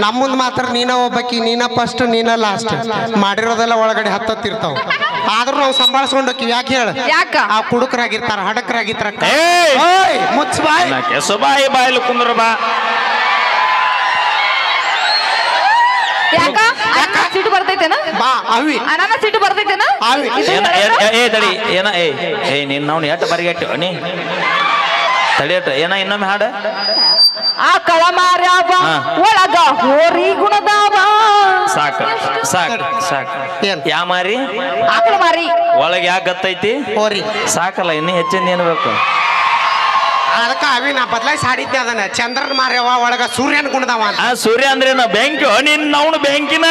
ನಮ್ಮ ಮುಂದ್ ಮಾತ್ರ ನೀನ ಒಬ್ಬಕಿ, ನೀನ ಫಸ್ಟ್ ನೀನ ಲಾಸ್ಟ್. ಮಾಡಿರೋದೆಲ್ಲ ಒಳಗಡೆ ಹತ್ತಿರ್ತಾವ. ಆದ್ರೂ ನಾವು ಸಂಭಾಳಿಸ್ಕೊಂಡೋಕಿ. ಯಾಕೆ ಹೇಳ? ಆ ಕುಡುಕರಾಗಿರ್ತಾರ, ಹಡಕರಾಗಿರ್ತಾರ. ಮುಚ್ಚ ಬಾಯಿ ಬಾಯಲ್ಲಿ ಕುಂದ್ರ ಬಾ. ಸಿಟ್ಟು ಬರ್ತೈತೇನ? ಬಾ ಅವಿ ಅಣ್ಣ ಸಿಟ್ಟು ಬರ್ತೈತೇನ? ತಡಿ ಏನ ನಿನ್ನ ನಾವು ಎಟ್ಟು ಬರಿಗಟ್ಟಿ ನೀ ತಡಿಯಟ ಏನ ಇನ್ನೊಮ್ಮೆ ಹಾಡ. ಆ ಕಳಮಾರ್ಯಾವ ಒಳಗ ಹೋರಿ ಗುಣದಾವ. ಸಾಕ ಸಾಕ ಸಾಕ. ಯಾ ಮಾರಿ? ಆಕಳ ಮಾರಿ ಒಳಗೆ ಯಾಕೆ ಗತ್ತೈತಿ? ಹೋರಿ ಸಾಕಲ್ಲ, ಇನ್ನು ಹೆಚ್ಚಿಂದ ಏನ್ ಬೇಕು? ಅದಕ್ಕ ಅವಿ ನಾ ಬದಲಾಯಿಸಿ ಹಾಡಿದ್ದೆ ಅದನ್ನ. ಚಂದ್ರನ ಮಾರ್ಯವ ಒಳಗ ಸೂರ್ಯನ ಗುಣದವ. ಆ ಸೂರ್ಯ ಅಂದ್ರೆ ನಾ ಬೆಂಕಿ ನಿನ್ನ ಅವನು ಬೆಂಕಿನ.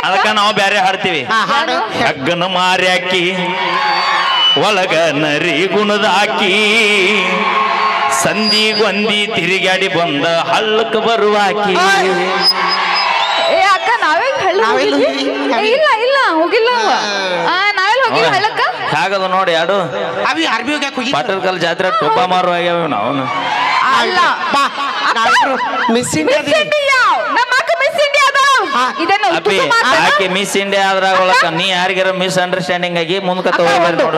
ಅದಕ್ಕ ನಾವು ಬ್ಯಾರೆ ಹಾಡ್ತೀವಿ. ಅಗ್ಗನ ಮಾರ್ಯಾಕಿ ಒಳಗ ನರಿ ಗುಣದಾಕಿ, ಸಂದಿಗೊಂದಿ ತಿರುಗಾಡಿ ಬಂದ ಹಳ್ಳಕ್ಕೆ ಬರುವಾಕಿ. ಅಕ್ಕ ನಾವೇ ಇಲ್ಲ ಇಲ್ಲ ಹೋಗಿಲ್ಲ. ನಾವೆಲ್ಲ ಹೋಗಿಲ್ಲ ಹಳ್ಳಕ್ಕ. ಹಾಗದ ನೋಡಿ ಯಾಡು ಅವಿ ಅರ್ಬಿ ಪಟ್ಟದಕಲ್ ಜಾತ್ರೆ ಟುಬ್ಬ ಮಾರು ಆಗ್ಯಾವ ನಾವು. ಅಲ್ಲ ಮಿಸ್ ಇಂಡಿಯಾ ನಮ್ಮ ಅಕ್ಕ ಮಿಸ್ ಇಂಡಿಯಾ ಆಕೆ ಮಿಸ್ ಇಂಡಿಯಾ ಆದ್ರಾಗ ಒಳಕ ನೀ ಯಾರಿಗಾರ ಮಿಸ್ ಅಂಡರ್ಸ್ಟ್ಯಾಂಡಿಂಗ್ ಆಗಿ ಮುಂದಕ್ಕೆ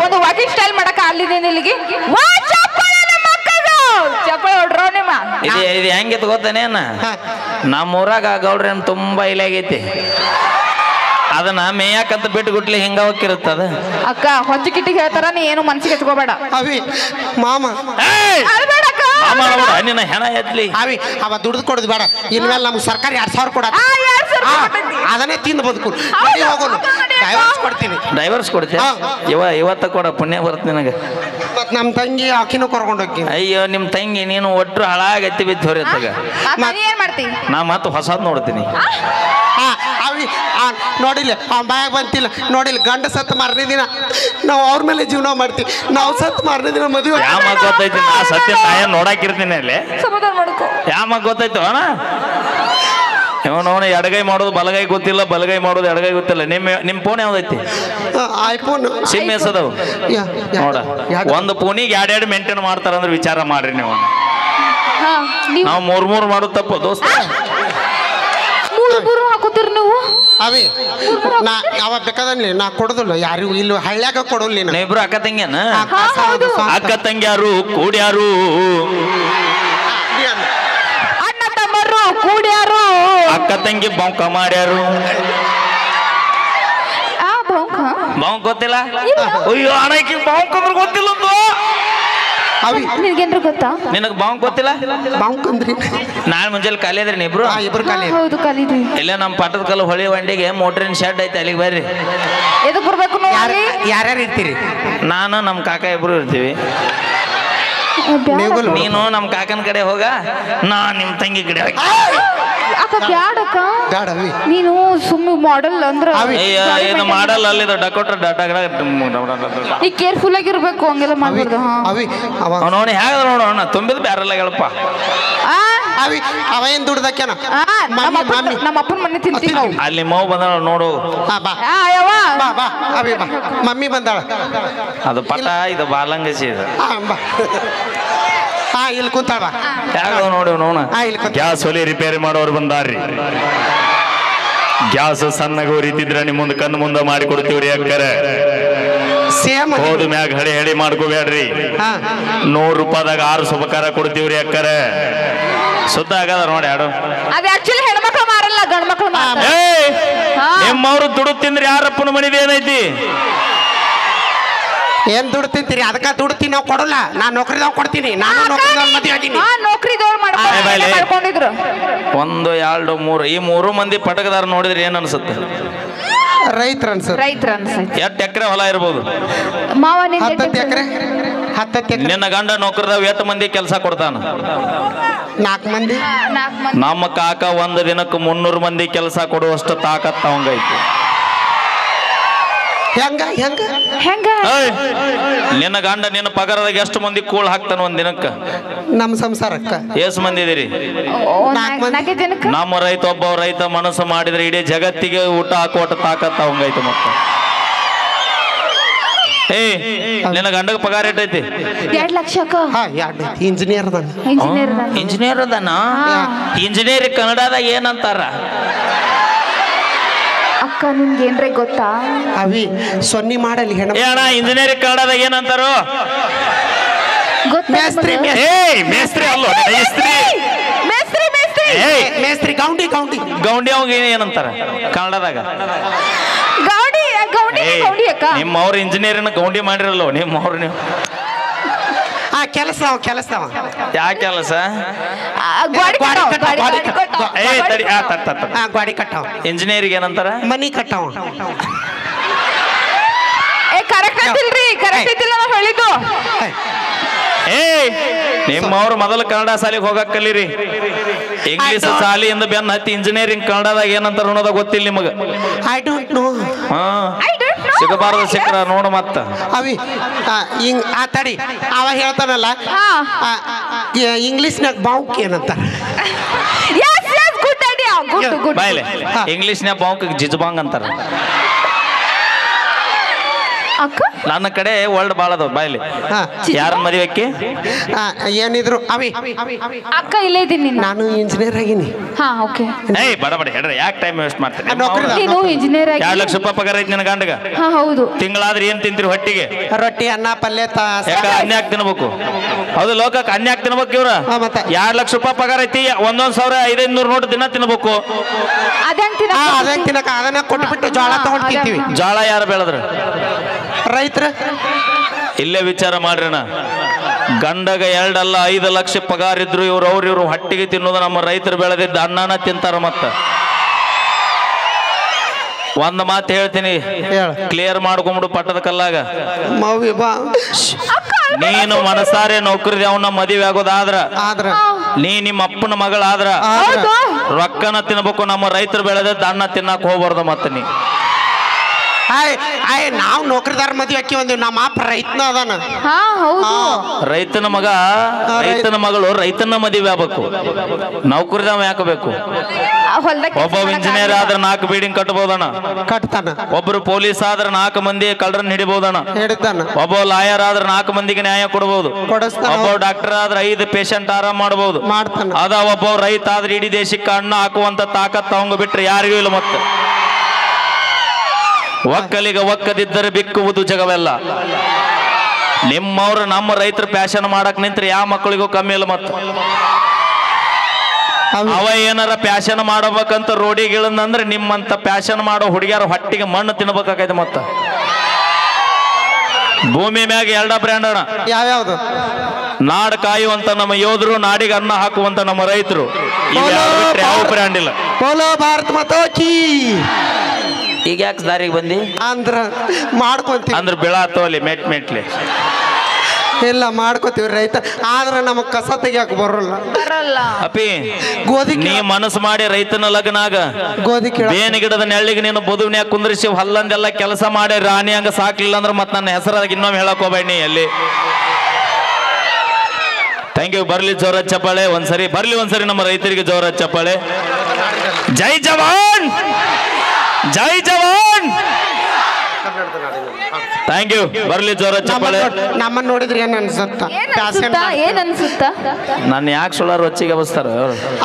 ಒಂದು ವಾಕಿಂಗ್ ಸ್ಟೈಲ್ ಮಾಡಕ ಅಲ್ಲಿದ್ದೇನೆ ಇಲ್ಲಿಗೆ. ಇದು ಹೆಂಗಿತ್ತು ಗೊತ್ತೇನೇನ? ನಮ್ಮೂರಾಗ ಗೌಡ್ರೇನ್ ತುಂಬಾ ಇಲೆ ಆಗೈತಿ. ಅದನ್ನ ಮೇಯಾಕಂತ ಬಿಟ್ಟು ಗುಟ್ಲಿ ಹಿಂಗ ಹೋಗಿರುತ್ತದ. ಅಕ್ಕ ಹೊಂಚಿ ಕಿಟ್ಟಿಗೆ ಹೇಳ್ತಾರ, ನೀ ಏನು ಮನ್ಸಿಗೆ ಎತ್ಕೋಬೇಡ. ಅವಿ ಮಾಮ ನಿನ್ನ ಹೆಣ ಎತ್ಲಿ. ಅವಿ ಅವ ದುಡ್ದು ಕೊಡುದು ಬೇಡ. ಇನ್ಮೇಲೆ ನಮ್ಗೆ ಸರ್ಕಾರ 2000 ಕೊಡ, ಅದನ್ನೇ ತಿಂದು ಬದುಕು. ಹೋಗೋನು ಡೈವರ್ಸ್ ಕೊಡ್ತೀನಿ. ಡೈವರ್ಸ್ ಕೊಡ್ತೀಯ? ಇವತ್ತ ಕೊಡ, ಪುಣ್ಯ ಬರುತ್ತೆ ನಿನಗೆ. ಮತ್ ನಮ್ ತಂಗಿ ಆಕಿನೂ ಕರ್ಕೊಂಡು ಹೋಗಿ. ಅಯ್ಯೋ ನಿಮ್ ತಂಗಿ ನೀನು ಒಟ್ರು ಹಾಳಾಗತ್ತಿ ಬಿದ್ದು ಹೊರತ್ತಾಗ. ಏನ್ ಮಾಡ್ತಿ? ನಾ ಮತ್ತೆ ಹೊಸದ್ ನೋಡ್ತೀನಿ. ಅವಿ ನೋಡಿಲ್ಲ ಅವ್ನ ಬಾಯಾಗ ಬಂತಿಲ್ಲ. ನೋಡಿಲ್ಲ ಗಂಡ ಸತ್ತು ಮಾರನೇ ದಿನ ನಾವು ಅವ್ರ ಮೇಲೆ ಜೀವನ ಮಾಡ್ತೀವಿ. ನಾವು ಸತ್ತು ಮಾರನೇ ದಿನ ಮದುವೆ. ಯಾವ ಮಗ ಗೊತ್ತೈತಿ? ನಾ ಸತ್ಯ ನಾಯ ನೋಡಾಕಿರ್ತೀನಿ ಅಲ್ಲಿ. ಸಮಾಧಾನ ಮಾಡ್ಕೊ. ಯಾವ ಮಗ ಗೊತ್ತಾಯ್ತು ಅಣ್ಣ? ಇವನವನು ಎಡಗೈ ಮಾಡೋದು ಬಲಗೈ ಗೊತ್ತಿಲ್ಲ, ಬಲಗೈ ಮಾಡೋದು ಎಡಗೈ ಗೊತ್ತಿಲ್ಲ. ನಿಮ್ ಫೋನ್ ಯಾವ್ದೈತಿ? ಐಫೋನ್. ಸಿಮ್ ಎಸದವು ನೋಡ. ಒಂದು ಫೋನಿಗೆ 2 ಮೇಂಟೈನ್ ಮಾಡ್ತಾರಂದ್ರೆ ವಿಚಾರ ಮಾಡ್ರಿ ನೀವು. ನಾವು 3 ಮಾಡೋದು ತಪ್ಪು ದೋಸ್ತ. 3 ಹಾಕೋತೀರಿ ನೀವು? ಅವಿ ನಾ ಯಾವ ಬೇಕಾದಲ್ಲಿ ನಾ ಕೊಡುದಿಲ್ಲ ಯಾರಿಗೂ. ಇಲ್ಲಿ ಹಳ್ಳ್ಯಾಗ ಕೊಡೋಲ್ಲ. ನೀವಿಬ್ರು ಅಕ್ಕ ತಂಗಿಯನ? ಅಕ್ಕ ತಂಗಿಯಾರು ಕೂಡ್ಯಾರು, ಅಣ್ಣ ತಮ್ಮರು ಕೂಡ್ಯಾರು, ಅಕ್ಕ ತಂಗಿ ಬೌಂಕ ಮಾಡ್ಯಾರು. ಬೌಂಕ್ ಗೊತ್ತಿಲ್ಲ? ಅಯ್ಯೋ ಅಣ್ಣಕಿ ಬೌಂಕ್ ಅಂದ್ರೆ ಗೊತ್ತಿಲ್ಲ. ನಿನ್ಗೇನ್ರ ಗೊತ್ತಾ? ನಿನಗ್ ಬಾಂಕ್ ಗೊತ್ತಿಲ್ಲ? ಬಾಂಕ್ ಅಂದ್ರಿ? ನಾಳೆ ಮುಂಜಾನೆ ಖಾಲಿ ಅದ್ರಿ ಇಬ್ರು? ಇಬ್ರು ಖಾಲಿ. ಹೌದು ಖಾಲಿದ್ವಿ. ಇಲ್ಲೇ ನಮ್ಮ ಪಟ್ಟದ ಕಲ್ಲು ಹೊಳಿ ವಂಡಿಗೆ ಮೋಟ್ರಿನ ಶೆಡ್ ಐತೆ, ಅಲ್ಲಿಗೆ ಬರ್ರಿ. ಎದಕ್ ಬರ್ಬೇಕು? ಯಾರ್ಯಾರು ಇರ್ತೀರಿ? ನಾನು ನಮ್ಮ ಕಾಕ ಇಬ್ರು ಇರ್ತೀವಿ. ನೀನು ನಮ್ಮ ಕಾಕನ ಕಡೆ ಹೋಗ, ನಾ ನಿಮ್ ತಂಗಿ ಕಡೆ ಹೋಗಿ. ಅಕ್ಕ ಬ್ಯಾಡಕ್ಕ, ನೀನು ಸುಮ್ಮನೆ ಮಾಡಲ್ ಅಂದ್ರ ಇದು ಮಾಡಲ್ಲ. ಅಲ್ಲಿ ಡಕೋಟ ಈ ಕೇರ್ಫುಲ್ ಆಗಿರ್ಬೇಕು, ಹಂಗೆಲ್ಲ ಮಾಡ್ಬಾರ್ದು. ನೋಡಿ ಹೇಗ ನೋಡೋಣ ತುಂಬಿದ್ ಬ್ಯಾರಲ್ಲ ಹೇಳಪ್ಪ. ಅವ ಏನ್ ದುಡ್ದಕ್ಯಾನ? ನಮ್ಮ ಅಪ್ಪನ ಮನೆ ತಿಂತೀವಿ. ಅಲ್ಲಿ ಮೌ ಬಂದಾಳ ನೋಡು. ಮಮ್ಮಿ ಬಂದಾಳ. ಅದು ಪಟ, ಇದು ಬಾಲಂಗಸಿ. ಇದು ಇಲ್ಲಿ ಕುಂತಾಳ. ಯಾಗ ನೋಡಿ ನೋಡ. ಗ್ಯಾಸ್ ಒಲಿ ರಿಪೇರಿ ಮಾಡೋರು ಬಂದಾರ್ರಿ. ಗ್ಯಾಸ್ ಸಣ್ಣಗ ಉರಿತಿದ್ರ ನಿಮ್ ಮುಂದೆ ಕಣ್ಣು ಮುಂದೆ ಮಾಡಿ ಕೊಡ್ತೀವ್ರಿ ಅಕ್ಕರ. ಹೋದ ಮ್ಯಾಗ ಹಳಿ ಹಳಿ ಮಾಡ್ಕೋಬೇಡ್ರಿ. 100 ರೂಪಾಯಿದಾಗ 6 ಸುಬಕಾರ ಕೊಡ್ತೀವ್ರಿ ಅಕ್ಕರ. ಸುದ್ದ ಆಗದ ನೋಡಿ ಹಾಡು. ಅದು ಆಕ್ಚುಲಿ ಹೆಣ್ಮಕ್ಳು ಮಾರಲ್ಲ, ಗಂಡ ಮಕ್ಳು. ನಿಮ್ಮವ್ರು ದುಡ್ಡು ತಿಂದ್ರಿ ಯಾರಪ್ಪನ ಮನಿದ ಏನೈತಿ? ಏನ್ ದುಡ್ಡು ತಿಂತೀರಿ? ಅದಕ್ಕ ದುಡ್ತೀನಿ ನಾವು ಕೊಡಲ್ಲ. ನಾನ್ ನೌಕರಿದವ್ ಕೊಡ್ತೀನಿ. ನಾನು ನೌಕರಿದವ್ ಮದುವೆ ಆಗೀನಿ. ನೌಕರಿದವ್ರು ಮಾಡ್ಕೊಂಡಿದ್ರು. 1 2 3 ಈ 3 ಮಂದಿ ಪಟಕದಾರ ನೋಡಿದ್ರೆ ಏನ್ ಅನ್ಸುತ್ತೆ? ರೈತರ ಅನ್ಸುತ್ತೆ. ಎಷ್ಟು ಎಕರೆ ಹೊಲ ಇರ್ಬೋದು? 10 ಎಕರೆ. ನಿನ್ನ ಗಂಡ ನೌಕರಿದಾವ್ ಎಷ್ಟು ಮಂದಿ ಕೆಲಸ ಕೊಡ್ತಾನ? 4 ಮಂದಿ. ನಮ್ಮ ಕಾಕ ಒಂದು ದಿನಕ್ಕೆ 300 ಮಂದಿ ಕೆಲಸ ಕೊಡುವಷ್ಟು ತಾಕತ್ ಅವಂಗೈತಿ. ನಿನ್ನ ಗಂಡ ನಿನ್ನ ಪಗಾರದಾಗ ಎಷ್ಟು ಮಂದಿ ಕೂಳ್ ಹಾಕ್ತಾನ ಒಂದ್ ದಿನಕ್ಕ? ನಮ್ಮ ಸಂಸಾರಕ್ಕ ಎಷ್ಟು ಮಂದಿ ಇದೀರಿ? ನಮ್ಮ ರೈತ ಒಬ್ಬ ರೈತ ಮನಸ್ಸು ಮಾಡಿದ್ರೆ ಇಡೀ ಜಗತ್ತಿಗೆ ಊಟ ಹಾಕುವಟ ತಾಕತ್ ಅವಂಗೈತೆ. ಮಕ್ಕಳು ಏ ನಿನ್ನ ಗಂಡಗ ಪಗಾರ ಎಟ್ಟೈತಿ 2 ಲಕ್ಷ ಅಕ್ಕ. ಇಂಜಿನಿಯರ್ ಇಂಜಿನಿಯರ್ ಇಂಜಿನಿಯರ್ ಅದಾನ. ಇಂಜಿನಿಯರ್ ಕನ್ನಡದಾಗ ಏನಂತಾರ ಅಕ್ಕ? ನಿಮ್ಗೆ ಏನ್ರೆ ಗೊತ್ತಾ? ಅವಿ ಸೊನ್ನಿ ಮಾಡಲಿ ಹೆಣ್ಣ. ಅಣ್ಣ ಇಂಜಿನಿಯರ್ ಕನ್ನಡದಾಗ ಏನಂತಾರೋ? ಮೇಸ್ತ್ರಿ ಮೇಸ್ತ್ರಿ ಅಲ್ಲೋ ಮೇಸ್ತ್ರಿ ಮೇಸ್ತ್ರಿ ಗೌಂಡಿ ಗೌಂಡಿ ಗೌಂಡಿ ಅವಾಗ ಏನಂತಾರ ಕನ್ನಡದಾಗ? ಗೌಡಿ ಗೌಡಿ ಗೌಡಿ ಅಕ್ಕ. ನಿಮ್ಮವ್ರ ಇಂಜಿನಿಯರ್ನ ಗೌಂಡಿ ಮಾಡಿರಲ್ಲೋ ನಿಮ್ಮವ್ರ ನೀವು. ಕೆಲಸ ಕೆಲಸ ಯಾ ಕೆಲಸ? ಗಾಡಿ ಕಟ್ಟಾವ. ಇಂಜಿನಿಯರಿಗೆ ಏನಂತಾರ? ಮನಿ ಕಟ್ಟಾವ. ಕರೆಕ್ಟ್ ಅಂತಿಲ್ರಿ, ಕರೆಕ್ಟ್ ಇದ್ದಿಲ್ಲ ನಾವು ಹೇಳಿದ್ದು. ನಿಮ್ಮವ್ರು ಮೊದಲು ಕನ್ನಡ ಶಾಲೆಗೆ ಹೋಗಕ್ ಕಲೀರಿ. ಇಂಗ್ಲಿಷ್ ಶಾಲೆಯಿಂದ ಬೆನ್ನ ಹತ್ತಿ ಇಂಜಿನಿಯರಿಂಗ್ ಕನ್ನಡದಾಗ ಏನಂತಾರ ಅನ್ನೋದಾಗ ಗೊತ್ತಿಲ್ಲ ನಿಮಗ. I don't know. ಸಿಗಬಾರ್ದು ಸಿಕ್ಕ್ರ ನೋಡು ಮತ್ತ ಅವಿ ತಡಿ ಅವ ಹೇಳ್ತಾನಲ್ಲ ಇಂಗ್ಲಿಷ್ನಾಗ ಬಾವುಕ್ ಏನಂತಾರ? ಬಾಯ್ಲೆ ಇಂಗ್ಲಿಷ್ನ್ಯಾಗ ಬಾವುಕ್ ಜಿಜ್ಬಾಂಗ್ ಅಂತಾರ. ಅಕ್ಕ ನನ್ನ ಕಡೆ ವರ್ಲ್ಡ್ ಬಾಳ ಅದಾವ. ಬಾಯ್ಲಿ ಯಾರ ಮದುವೆಕ್ಕೆ ಏನಿದ್ರು ಅವಿ ಅಕ್ಕ ಇಲ್ಲೇ ಇದ್ದೀನಿ ನಾನು ಇಂಜಿನಿಯರ್ ಆಗೀನಿ. ಓಕೆ. ಬಡ ಬಡ ಹೇಳ್ರಿ ಯಾಕೆ ಟೈಮ್ ವೇಸ್ಟ್ ಮಾಡ್ತೀನಿ? ನೀನು ಇಂಜಿನಿಯರ್ ಆಗಿ 2 ಲಕ್ಷ ರೂಪಾಯಿ ಪಗಾರ ಐತಿ ನನ್ನ ಗಂಡಗ. ಹೌದು. ತಿಂಗಳಾದ್ರೆ ಏನ್ ತಿಂತೀರಿ ಹೊಟ್ಟಿಗೆ? ರೊಟ್ಟಿ ಅನ್ನ ಪಲ್ಯ ಯಾಕ ಅನ್ಯಾಕ್ ತಿನ್ಬೇಕು? ಹೌದು ಲೋಕಕ್ಕೆ ಅನ್ಯಾಕ್ ತಿನ್ಬೇಕು ಇವ್ರ? 2 ಲಕ್ಷ ರೂಪಾಯಿ ಪಗಾರ ಐತಿ, 1,500 ನೋಟ್ ದಿನ ತಿನ್ಬೇಕು. ಅದಂಗ್ ತಿನ್ನಕ ಅದನ್ನ ಕೊಟ್ಬಿಟ್ಟು ಜೋಳ ತಗೊಂಡ್ ತಿಂತೀವಿ. ಜೋಳ ಯಾರು ಬೆಳೆದ್ರು? ರೈತರ. ಇಲ್ಲೇ ವಿಚಾರ ಮಾಡ್ರಣ. ಗಂಡಗ 2 ಅಲ್ಲ 5 ಲಕ್ಷ ಪಗಾರ ಇದ್ರು ಇವ್ರು ಹಟ್ಟಿಗೆ ತಿನ್ನೋದು ನಮ್ಮ ರೈತರು ಬೆಳೆದಿದ್ದ ಅನ್ನನ ತಿಂತಾರ. ಮತ್ತ ಒಂದ್ ಮಾತು ಹೇಳ್ತೀನಿ, ಕ್ಲಿಯರ್ ಮಾಡ್ಕೊಂಬಿಡು ಪಟ್ಟದ ಕಲ್ಲಾಗ. ನೀನು ಮನಸಾರೆ ನೌಕರಿ ಅವನ ಮದುವೆ ಆಗೋದಾದ್ರ ನೀ ನಿಮ್ಮ ಅಪ್ಪನ ಮಗಳಾದ್ರ ರೊಕ್ಕನ ತಿನ್ಬೇಕು. ನಮ್ಮ ರೈತರು ಬೆಳೆದಿದ್ದ ಅನ್ನ ತಿನ್ನಕ್ ಹೋಗ್ಬಾರ್ದು. ಮತ್ತೆ ನೀ ನಾವು ನೌಕರಿದಾರ ಮದ್ವೆ ಹಾಕಿ ಒಂದಿವ್ ನಮ್ಮ ಅಪ್ಪ ರೈತನ ಅದಾನ. ರೈತನ ಮಗ ರೈತನ ಮಗಳು ರೈತನ ಮದುವೆ ಆಗ್ಬೇಕು. ನೌಕರಿದಾವ ಯಾಕಬೇಕು? ಒಬ್ಬ ಇಂಜಿನಿಯರ್ ಆದ್ರೆ 4 ಬಿಲ್ಡಿಂಗ್ ಕಟ್ಟಬಹುದಣ್ಣ, ಕಟ್ತಾನ. ಒಬ್ರು ಪೊಲೀಸ್ ಆದ್ರೆ 4 ಮಂದಿ ಕಳ್ಳರನ್ನ ಹಿಡಿಬಹುದಣ್ಣ, ಹಿಡಿತಾನ. ಒಬ್ಬ ಲಾಯರ್ ಆದ್ರೆ 4 ಮಂದಿಗೆ ನ್ಯಾಯ ಕೊಡಬಹುದು. ಒಬ್ಬ ಡಾಕ್ಟರ್ ಆದ್ರೆ 5 ಪೇಷಂಟ್ ಆರಾಮ್ ಮಾಡಬಹುದು. ಅದ ಒಬ್ಬ ರೈತ ಆದ್ರೆ ಇಡೀ ದೇಶಕ್ಕೆ ಅನ್ನ ಹಾಕುವಂತ ತಾಕತ್ ಅವಂಗ ಬಿಟ್ರೆ ಯಾರಿಗೂ ಇಲ್ಲ. ಮತ್ತೆ ಒಕ್ಕಲಿಗ ಒಕ್ಕದಿದ್ದರೆ ಬಿಕ್ಕುವುದು ಜಗವೆಲ್ಲ. ನಿಮ್ಮವ್ರು ನಮ್ಮ ರೈತರ ಪ್ಯಾಶನ್ ಮಾಡಕ್ ನಿಂತ್ರೆ ಯಾವ ಮಕ್ಕಳಿಗೂ ಕಮ್ಮಿ ಇಲ್ಲ. ಮತ್ತ ಅವ ಏನಾರ ಪ್ಯಾಶನ್ ಮಾಡಬೇಕಂತ ರೋಡಿಗೆ ಇಳಂದ್ರೆ ನಿಮ್ಮಂತ ಪ್ಯಾಶನ್ ಮಾಡೋ ಹುಡುಗಿಯರ ಹೊಟ್ಟಿಗೆ ಮಣ್ಣು ತಿನ್ಬೇಕಾಗೈತೆ. ಮತ್ತ ಭೂಮಿ ಮ್ಯಾಗ 2 ಬ್ರ್ಯಾಂಡ್ ಅಣ್ಣ. ಯಾವ್ಯಾವ್ದು? ನಾಡ್ ಕಾಯುವಂತ ನಮ್ಮ ಯೋಧರು, ನಾಡಿಗೆ ಅನ್ನ ಹಾಕುವಂತ ನಮ್ಮ ರೈತರು. ಯಾವ ಬ್ರ್ಯಾಂಡ್ ಇಲ್ಲ. ಬೋಲೋ ಭಾರತ್ ಮಾತಾ ಕೀ. ಈಗ ಯಾಕೆ ದಾರಿಗೆ ಬಂದಿ? ಅಂದ್ರ ಮಾಡ್ಕೊಂತೀವಿ. ಅಂದ್ರೆ ಬೀಳಾತೋಲಿ ಮೆಟ್ಲಿ ಇಲ್ಲ ಮಾಡ್ಕೋತೀವಿ ರೈತ. ಆದ್ರೆ ನಮಗ್ ಕಸ ತೆಗಿಯಕ್ ಬರಲ್ಲ. ಅಪಿ ಗೋಧಿ ನೀ ಮನಸ್ಸು ಮಾಡಿ ರೈತನ ಲಗ್ನಾಗ ಗೋಧಿ ಬೇನೆ ಗಿಡದ ನೆಳ್ಳಿಗೆ ನೀನು ಬದುವ್ನ್ಯಾಗ ಕುಂದ್ರಿಸಿ ಹಲ್ಲಂದೆಲ್ಲ ಕೆಲಸ ಮಾಡಿ ರಾಣಿ ಹಂಗ ಸಾಕ್ಲಿಲ್ಲ ಅಂದ್ರೆ ಮತ್ ನನ್ನ ಹೆಸರಾಗ ಇನ್ನೊಮ್ಮೆ ಹೇಳಕ್ ಹೋಗ್ಬೇಡಿ ಅಲ್ಲಿ. Thank you. ಬರ್ಲಿ ಜೋರ ಚಪ್ಪಾಳೆ ಒಂದ್ಸರಿ, ಬರ್ಲಿ ಒಂದ್ಸರಿ ನಮ್ಮ ರೈತರಿಗೆ ಜೋರ ಚಪ್ಪಾಳೆ. ಜೈ ಜವಾನ್, ಜೈ ಜವಾನ್. Thank you. ಬರ್ಲಿ ಜೋರ ಚಪ್ಪಾಳೆ. ನಮ್ಮನ್ನ ನೋಡಿದ್ರೆ ಏನ್ ಅನ್ಸುತ್ತ? ಏನ್ ಅನ್ಸುತ್ತ? ನಾನು ಯಾಕೆ ಸುಳ್ಳಾರು ಹೊಚ್ಚಿಗೆ ಬಸ್ತಾರ?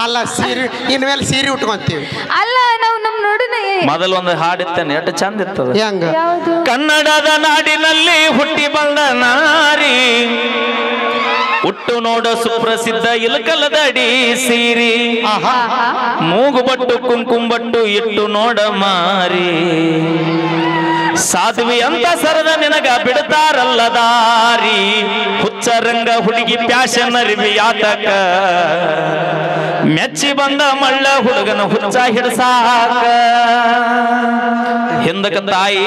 ಅಲ್ಲ ಸೀರೆ ಇನ್ಮೇಲೆ ಸೀರೆ ಉಟ್ಕೊಂತೀವಿ. ಅಲ್ಲ ನಾವು ನಮ್ ನೋಡಿನ ಮೊದಲು ಒಂದು ಹಾಡಿತ್ತೇನೆ, ಎಷ್ಟು ಚಂದ ಇರ್ತದ. ಹೆಂಗ? ಕನ್ನಡದ ನಾಡಿನಲ್ಲಿ ಹುಟ್ಟಿ ಬಂದ ನಾರಿ, ಹುಟ್ಟು ನೋಡ ಸುಪ್ರಸಿದ್ಧ ಇಲಕಲದಡಿ ಸೀರಿ, ಮೂಗುಬಟ್ಟು ಕುಂಕುಂಬಟ್ಟು ಇಟ್ಟು ನೋಡ ಮಾರಿ, ಸಾಧ್ವಿ ಅಂತ ಸರದ ನಿನಗ ಬಿಡ್ತಾರಲ್ಲ ದಾರಿ, ಹುಚ್ಚರಂಗ ಹುಡುಗಿ ಪ್ಯಾಶನ್ ಅರಿವಿ ಆತಕ, ಮೆಚ್ಚಿ ಬಂದ ಮಳ್ಳ ಹುಡುಗನ ಹುಚ್ಚ ಹಿಡ್ಸಾಕ. ಹಿಂದಕ ತಾಯಿ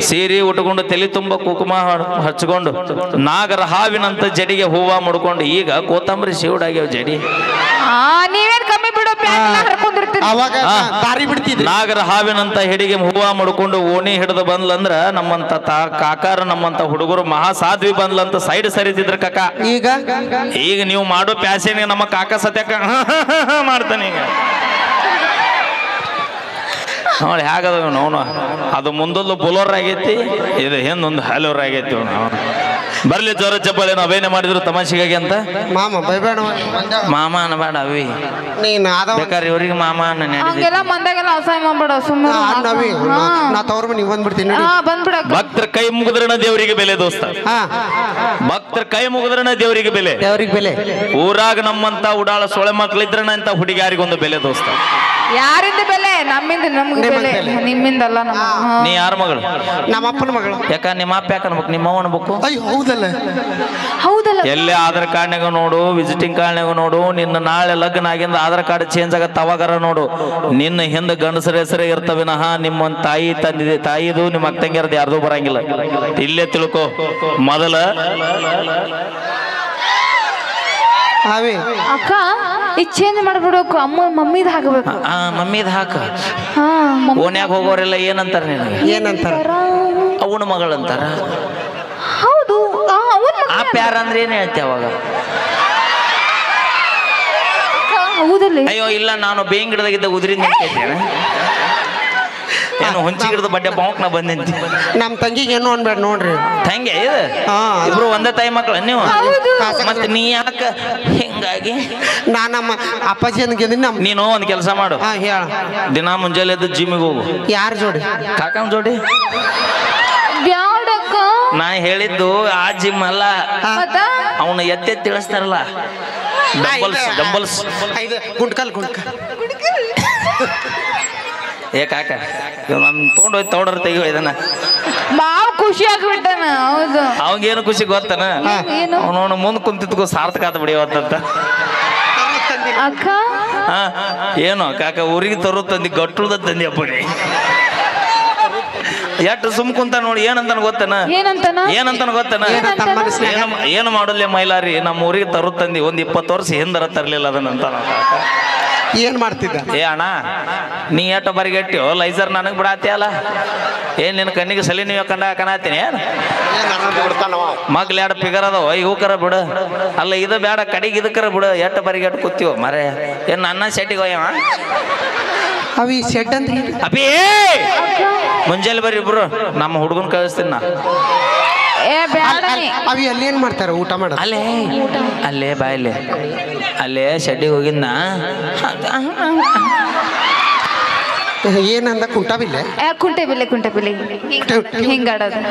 ಸೀರೆ ಉಟ್ಕೊಂಡು ತಲೆ ತುಂಬ ಕುಕುಮ ಹಚ್ಕೊಂಡು ನಾಗರ ಹಾವಿನಂತ ಜಡಿಗೆ ಹೂವ ಮುಡ್ಕೊಂಡು ಈಗ ಕೋತಂಬರಿ ಶಿವಡಾಗ್ಯಾವ ಜಡಿ. ನೀವೇನ್ ಕಮ್ಮಿ ಬಿಡು, ಅವಾಗ ದಾರಿ ಬಿಡ್ತಿದ್ರಿ. ನಾಗರ ಹಾವಿನಂತ ಹೆಡಿಗೆ ಹೂವ ಮುಡ್ಕೊಂಡು ಓಣಿ ಹಿಡಿದು ಬಂದ್ಲಂದ್ರ ನಮ್ಮಂತ ಕಾಕಾರ ನಮ್ಮಂತ ಹುಡುಗರು ಮಹಾ ಸಾಧ್ವಿ ಬಂದ್ಲಂತ ಸೈಡ್ ಸರಿತಿದ್ರ ಕಾಕ. ಈಗ ನೀವು ಮಾಡೋ ಪ್ಯಾಸೆನ್ಗೆ ನಮ್ಮ ಕಾಕ ಸತ್ಯಕ ಮಾಡ್ತಾನೆ. ಈಗ ನೋಡಿ ಹೇಗದ ಅವನು ಅದು ಮುಂದೊಂದು ಬುಲೋರ್ ಆಗೈತಿ ಇದು ಹಿಂದೊಂದು ಹಲೋರ್ ಆಗೈತಿ ಅವನು ಬರ್ಲಿ ಜೋರ ಚಪ್ಪಾಳೆ ಅವೇನೇ ಮಾಡಿದ್ರು ತಮಾಷೆಗಾಗಿ ಅಂತ ಮಾಮ ಬೈಬೇಡ ಮಾಮ ಅನ್ನಬೇಡ ಅವಿ ನೀನ್ ಬೇಕಾದ್ರೆ ಇವ್ರಿಗೆ ಮಾಮ ಅನ್ನ ಹಂಗೆಲ್ಲ ಮಂದಾಗೆಲ್ಲ ಅಸಹ್ಯ ಮಾಡ್ಬೇಡ ಸುಮ್ಮನೆ ನಾ ತವ್ರ ಮನೆಗೆ ಬಂದ್ಬಿಡ್ತೀನಿ ಬಂದ್ಬಿಡ ಭಕ್ತರ ಕೈ ಮುಗಿದ್ರನ ದೇವರಿಗೆ ಬೆಲೆ ದೋಸ್ತ ಭಕ್ತರ ಕೈ ಮುಗಿದ್ರನ ದೇವರಿಗೆ ಬೆಲೆ ದೇವ್ರಿಗೆ ಬೆಲೆ ಊರಾಗ ನಮ್ಮಂತ ಉಡಾಳ ಸೊಳೆ ಮಕ್ಳಿದ್ರನ ಅಂತ ಹುಡುಗಿಯಾರಿಗೊಂದು ಬೆಲೆ ದೋಸ್ತ ಯಾರಿಂದ ಬೆಲೆ ನಮ್ಮಿಂದ ನಮ್ಗೆ ಬೆಲೆ ನಿಮ್ಮಿಂದಲ್ಲ ನೀ ಯಾರ ಮಗಳು ನಮ್ಮ ಅಪ್ಪನ ಮಗಳು ಯಾಕ ನಿಮ್ಮ ಅಪ್ಪ ಯಾಕ ಅನ್ಬೇಕು ನಿಮ್ಮ ಅವ್ವ ಅನ್ಬೇಕು ಅಯ್ಯೋ ಹೌದಲ್ಲ ಹೌದಲ್ಲ ಎಲ್ಲೇ ಆಧಾರ್ ಕಾರ್ಡ್ನಾಗ ನೋಡು ವಿಸಿಟಿಂಗ್ ಕಾರ್ಡ್ನಾಗ ನೋಡು ನಿನ್ನ ನಾಳೆ ಲಗ್ನ ಆಗಿಂದ ಆಧಾರ್ ಕಾರ್ಡ್ ಚೇಂಜ್ ಆಗತ್ತ ಅವಾಗಾರ ನೋಡು ನಿನ್ನ ಹಿಂದೆ ಗಂಡಸರ ಹೆಸರೇ ಇರ್ತವಿನಃ ನಿಮ್ಮ ತಾಯಿ ತಂದಿದೆ ತಾಯಿದು ನಿಮ್ಮ ಅಕ್ಕ ತಂಗಿಯರ್ದು ಯಾರ್ದು ಬರಂಗಿಲ್ಲ ಇಲ್ಲೇ ತಿಳ್ಕೊ ಮೊದಲ ಅಕ್ಕ ಈಗ ಚೇಂಜ್ ಮಾಡ್ಬಿಡಬೇಕು ಅಮ್ಮ ಮಮ್ಮಿದ ಹಾಕಬೇಕು ಮಮ್ಮಿದ ಹಾಕ ಓನ್ಯಾಗ ಹೋಗೋರೆಲ್ಲ ಏನಂತಾರ ನಿನಗೆ ಏನಂತಾರ ಅವನ ಮಗಳಂತಾರ ಹೌದು ಆ ಪ್ಯಾರ ಅಂದ್ರೆ ಏನ್ ಹೇಳ್ತಿ ಅವಾಗ ಹೌದಲ್ಲ ಅಯ್ಯೋ ಇಲ್ಲ ನಾನು ಬೇಂಗ್ ಗಿಡದಾಗಿದ್ದ ಉದ್ರಿಂದ ನಿಂತಿದ್ದೇನೆ ಏನು ಹೊಂಚಿ ಗಿಡದ ಬಡ್ಡೆ ಬಾಂಕ್ನ ಬಂದಿಂತಿ ನಮ್ಮ ತಂಗಿಗೆ ಏನು ಅನ್ಬೇಡ ನೋಡ್ರಿ ತಂಗೆ ಇದು ಇಬ್ರು ಒಂದೇ ತಾಯಿ ಮಕ್ಕಳ ನೀವು ಮತ್ತೆ ನೀ ಯಾಕ ಹಿಂಗಾಗಿ ನಮ್ಮ ಅಪ್ಪಾಜಿ ಅನ್ಗಿದ್ದೀನಿ ನೀನು ಒಂದ್ ಕೆಲಸ ಮಾಡು ಹೇಳ ದಿನ ಮುಂಜಾನೆ ಎದ್ದು ಜಿಮ್ಮಿಗೆ ಹೋಗು ಯಾರ ಜೋಡಿ ಕಾಕನ ಜೋಡಿ ಬ್ಯಾಡಕ್ಕ ನಾ ಹೇಳಿದ್ದು ಆ ಜಿಮ್ ಅಲ್ಲ ಅವನು ಎತ್ತೆ ತಿಳಿಸ್ತಾರಲ್ಲ ಡಂಬಲ್ಸ್ ಗುಂಡ್ಕಲ್ ಏ ಕಾಕ ನಮ್ ತೊಗೊಂಡೋಯ್ತು ತೌಡರ್ ತೆಗಿಯೋ ಇದನ್ನ ಬಾಳ ಖುಷಿ ಆಗ್ಬಿಟ್ಟನ ಹೌದು ಅವಂಗೇನು ಖುಷಿ ಗೊತ್ತನ ಅವನು ಮುಂದ್ ಕುಂತಿದ್ಕೋ ಸಾರ್ಥಕ ಆತ ಬಿಡಿಯವತ್ತಂತ ಅಕ್ಕ ಏನು ಕಾಕ ಊರಿಗೆ ತರೋ ತಂದಿ ಗಟ್ಟುಳ್ದ ತಂದಿ ಅಪ್ಪಡಿ ಎಷ್ಟು ಸುಮ್ ಕುಂತ ನೋಡಿ ಏನಂತಾನ ಗೊತ್ತನ ಏನಂತಾನ ಗೊತ್ತನ ಏನು ಮಾಡಲ್ಲ ಮೈಲಾರಿ ನಮ್ಮ ಊರಿಗೆ ತರು ತಂದಿ ಒಂದ್ 20 ವರ್ಷ ಹಿಂದರ ತರ್ಲಿಲ್ಲ ಅದನ್ನಂತ ಏನ್ ಮಾಡ್ತಿದ್ದ ಏ ಅಣ್ಣ ನೀ ಎಟ್ಟು ಬರಿಗೆಟ್ಟಿಯೋ ಲೈಸರ್ ನನಗ್ ಬಿಡಾತಿ ಅಲ್ಲ ಏನ್ ನಿನ್ ಕಣ್ಣಿಗೆ ಸಲಿ ನೀವು ಕಣಾತೀನಿ ಮಗ್ಲ ಎರಡು ಫಿಗರ್ ಅದಾವ ಇವಕರ ಬಿಡು ಅಲ್ಲ ಇದು ಬೇಡ ಕಡೆಗೆ ಇದಕ್ಕರ ಬಿಡು ಎಟ್ಟು ಬರಿಗೆಟ್ಟು ಕೂತೀವ ಮರೆ ಏನ್ ನನ್ನ ಸೆಟ್ಟಿಗೆ ಹೋಯವ ಅವಿ ಸೆಡ್ ಅಂದ್ರೆ ಅಪಿ ಮುಂಜಾನೆ ಬರ್ರಿ ಇಬ್ರು ನಮ್ಮ ಹುಡುಗನ್ ಕಳಿಸ್ತೀನಿ ನಾ ಅವಿ ಅಲ್ಲಿ ಏನ್ ಮಾಡ್ತಾರ ಊಟ ಮಾಡ ಅಲ್ಲೇ ಬಾಯಲ್ಲೇ ಅಲ್ಲೇ ಶೆಡ್ಡಿಗೆ ಹೋಗಿದ್ನ ಏನಂದ ಕುಂಟಬಿಲ್ಲೆ ಕುಂಟೆ ಬಿಲ್ಲೆ ಹಿಂಗಾಡೋದು